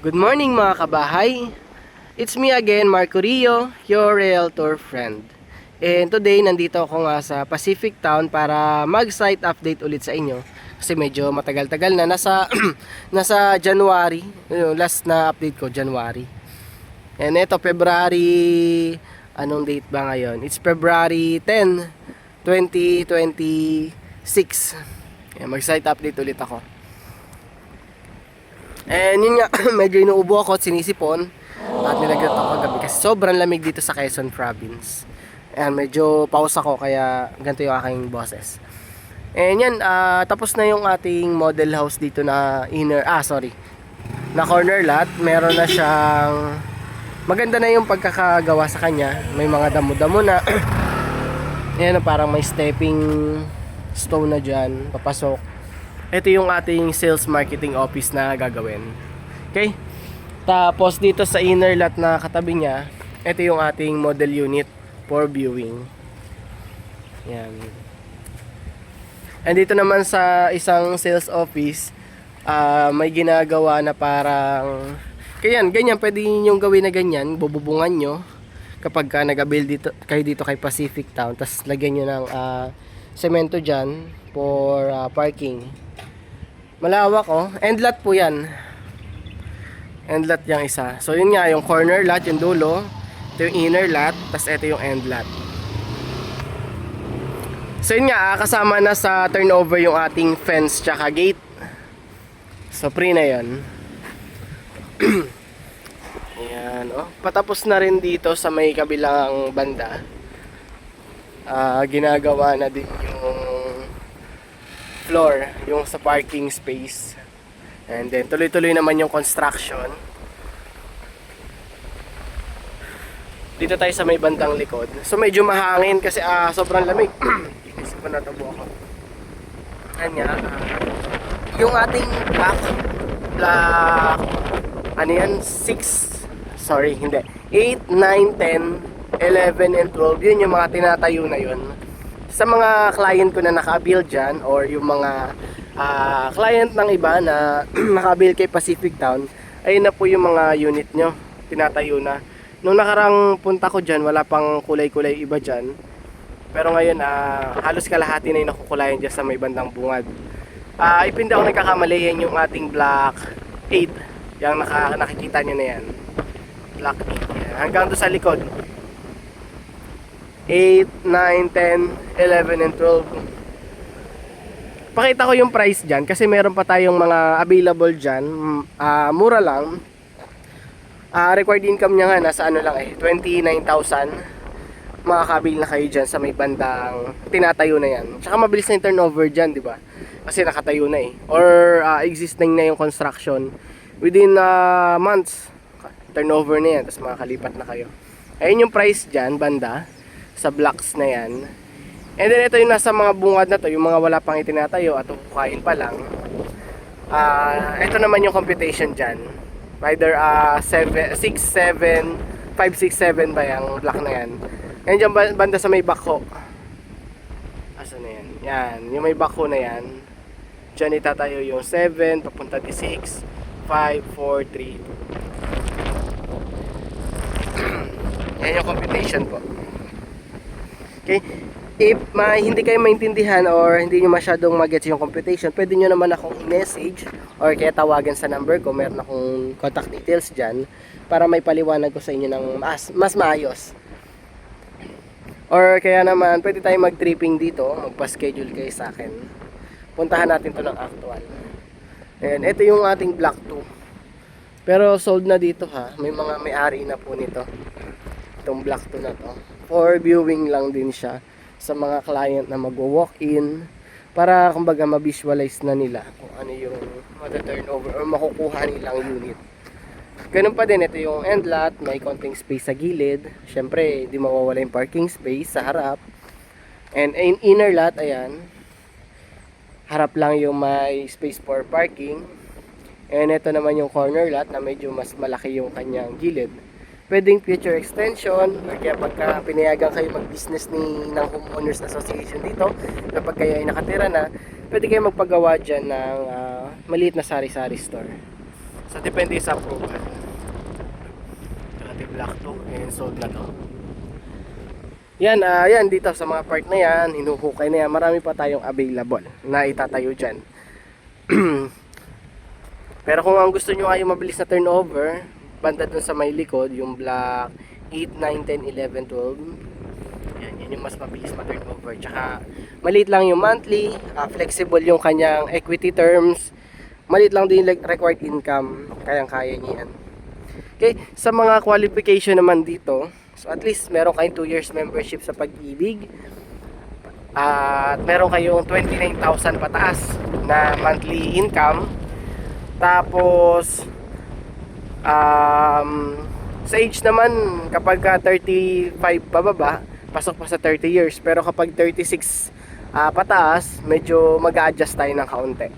Good morning mga kabahay. It's me again, Marco Rio, your realtor friend. And today, nandito ako nga sa Pacific Town para mag-site update ulit sa inyo. Kasi medyo matagal-tagal na, nasa January, last na update ko, January. And ito, February, anong date ba ngayon? It's February 10, 2026. Mag-site update ulit ako. And yun nga, medyo inuubo ako at sinisipon at nilagnat ako kagabi kasi sobrang lamig dito sa Quezon Province. And medyo pause ako kaya ganito yung aking boses. And yan, tapos na yung ating model house dito na na corner lot. Meron na siyang, maganda na yung pagkakagawa sa kanya. May mga damo-damo na. Ayan, parang may stepping stone na dyan, papasok. Ito yung ating sales marketing office na gagawin. Okay? Tapos dito sa inner lot na katabi niya, ito yung ating model unit for viewing. Yan. And dito naman sa isang sales office, may ginagawa na parang ganyan, pwede niyo gawin na ganyan, bububungan nyo kapag ka nag-build dito, kayo dito kay Pacific Town, tapos lagyan nyo ng semento dyan for parking. Malawak end lot po yan. End lot yung isa. So yun nga, yung corner lot, yung dulo. Ito yung inner lot, tas ito yung end lot. So yun nga, kasama na sa turnover yung ating fence tsaka gate. So pre na yun. Ayan, patapos na rin dito sa may kabilang banda. Ginagawa na din yung floor, yung sa parking space. And then tuloy-tuloy naman yung construction. Dito tayo sa may bandang likod. So medyo mahangin kasi sobrang lamig. Inisip ko natabo ako. Kanya yung ating block ano yan, 8, 9, 10, 11 and 12. Yun yung mga tinatayo na yun. Sa mga client ko na naka-build dyan, or yung mga client ng iba na naka-build kay Pacific Town, ayun na po yung mga unit nyo, tinatayo na. Nung nakarang punta ko dyan, wala pang kulay-kulay iba dyan. Pero ngayon, halos kalahati na yung nakukulayan dyan sa may bandang bungad. Ipindi ako nagkakamali, yan yung ating block 8. Yung nakikita nyo na yan. Block 8. Yan. Hanggang doon sa likod. 8, 9, 10, 11, and 12. Pakita ko yung price dyan kasi meron pa tayong mga available dyan. Mura lang. Required income niya nga nasa 29,000. Makakabil na kayo dyan sa may bandang tinatayo na yan. Tsaka mabilis na yung turnover dyan, di ba? Kasi nakatayo na or existing na yung construction. Within months, turnover na yan. Tapos makakalipat na kayo. Ayun yung price dyan, banda sa blocks na yan. And then ito yung nasa mga bungad na to, yung mga wala pang itinatayo at kukain pa lang. Ito naman yung computation dyan. Either 5, 6, 7 ba yung block na yan. And dyan banda sa may backhoe. Asa na yan? Yan, yung may backhoe na yan. Dyan itatayo yung 7 papunta di 6, 5, 4, 3. Yan yung computation po. Okay, if hindi kayo maintindihan or hindi nyo masyadong mag-gets yung computation, pwede nyo naman akong i-message or kaya tawagan sa number ko. Meron akong contact details dyan para may paliwanag ko sa inyo ng mas maayos. Or kaya naman, pwede tayo mag-tripping dito, magpa-schedule kayo sa akin. Puntahan natin to ng actual. Ayan, ito yung ating block 2. Pero sold na dito may mga may-ari na po nito. Itong block 2 na to. For viewing lang din siya sa mga client na magwo-walk-in para kumbaga ma-visualize na nila kung ano yung mata-turnover or makukuha nilang unit. Ganun pa din, ito yung end lot, may konting space sa gilid. Syempre, di mawawala yung parking space sa harap. And in inner lot, ayan, harap lang yung may space for parking. And ito naman yung corner lot na medyo mas malaki yung kanyang gilid. Pwedeng future extension or kaya pagka pinayagan kayo mag-business ng Homeowners Association dito, kapag kayo ay nakatira na, pwede kayo magpagawa dyan ng maliit na sari-sari store. So depende sa approval. Ducati Black 2 and sold na to. Yan, yan dito sa mga part na yan, hinuhukay na yan, marami pa tayong available na itatayo dyan. Pero kung ang gusto nyo ay yung mabilis na turnover, banda dun sa may likod, yung Black 8, 9, 10, 11, 12, yan yung mas mabilis ma-turnover. Tsaka maliit lang yung monthly, flexible yung kanyang equity terms, maliit lang din yung required income, kayang-kaya niya yan. Okay, sa mga qualification naman dito, so at least meron kayong 2 years membership sa Pag-ibig, at meron kayong 29,000 pataas na monthly income. Tapos sa age naman, kapag 35 pababa, pasok pa sa 30 years. Pero kapag 36 pataas, medyo mag-a-adjust tayo ng kaunti.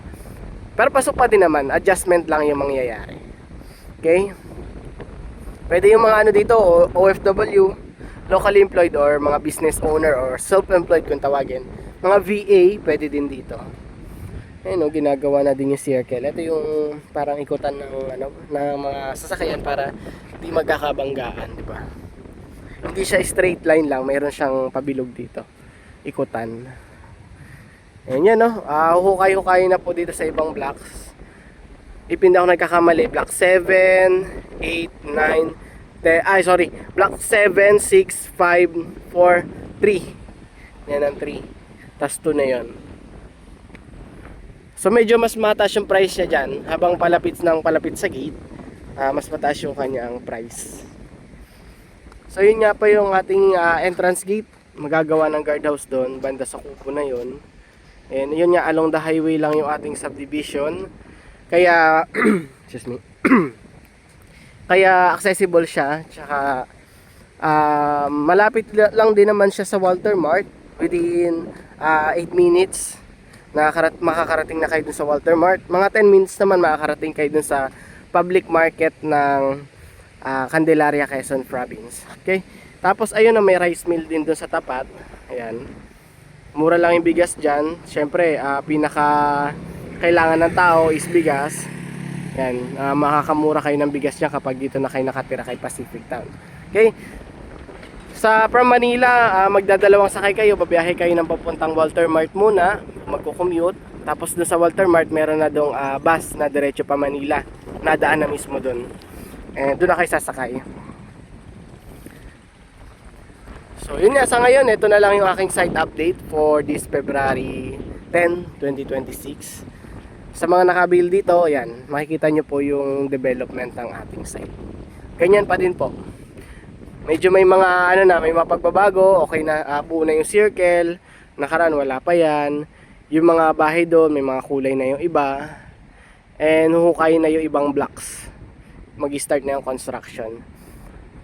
Pero pasok pa din naman, adjustment lang yung mangyayari. Okay? Pwede yung mga ano dito, OFW, locally employed or mga business owner or self-employed kung tawagin. Mga VA, pwede din dito. Ayun, ginagawa na din yung circle. Ito yung parang ikutan ng mga sasakyan para di magkakabanggaan, di ba? Hindi siya straight line lang, mayroon siyang pabilog dito. Ikutan. Ayun yan, no? Hukay-hukay na po dito sa ibang blocks. Ipinda ako nagkakamali. Block 7, 8, 9, 10, Block 7, 6, 5, 4, 3. Yan ang 3. Tas 2 na yon. So medyo mas mataas yung price niya dyan. Habang palapit sa gate, mas mataas yung kanyang price. So yun nga pa yung ating entrance gate. Magagawa ng guardhouse doon, banda sa kupo na yon. And yun nga, along the highway lang yung ating subdivision. Kaya excuse me. Kaya accessible siya. Tsaka malapit lang din naman siya sa Walter Mart. Within 8 minutes makakarating na kayo dun sa Walter Mart. Mga 10 minutes naman makakarating kayo dun sa public market ng Candelaria, Quezon Province. Okay? Tapos ayun na, may rice mill din dun sa tapat. Ayan. Mura lang yung bigas dyan. Siyempre, pinaka kailangan ng tao is bigas. Ayan. Makakamura kayo ng bigas niya kapag dito na kayo nakatira kay Pacific Town. Okay? From Manila, magdadalawang sakay kayo, babiyahe kayo ng papuntang Walter Mart muna, magko-commute. Tapos doon sa Walter Mart, meron na doong bus na diretso pa Manila. Nadaan na mismo doon. Doon na kayo sasakay. So yun nga, sa ngayon, ito na lang yung aking site update for this February 10, 2026. Sa mga nakabil dito, ayan, makikita nyo po yung development ng ating site. Ganyan pa din po. Medyo may mga may mga pagbabago. Okay na, buo na yung circle. Nakaraan wala pa yan. Yung mga bahay doon, may mga kulay na yung iba. And huhukayin na yung ibang blocks. Mag-start na yung construction.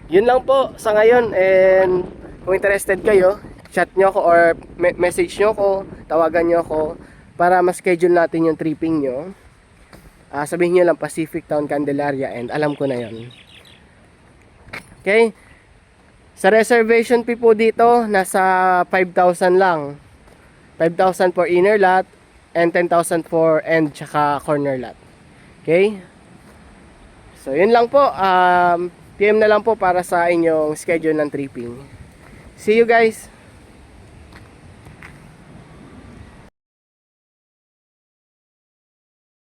Yun lang po sa ngayon. And kung interested kayo, chat nyo ako or message nyo ako, tawagan nyo ako para ma-schedule natin yung tripping nyo. Sabihin nyo lang Pacific Town, Candelaria, and alam ko na yun. Okay? Sa reservation fee po dito, nasa 5,000 lang. 5,000 for inner lot and 10,000 for end tsaka corner lot. Okay? So, yun lang po. PM na lang po para sa inyong schedule ng tripping. See you guys!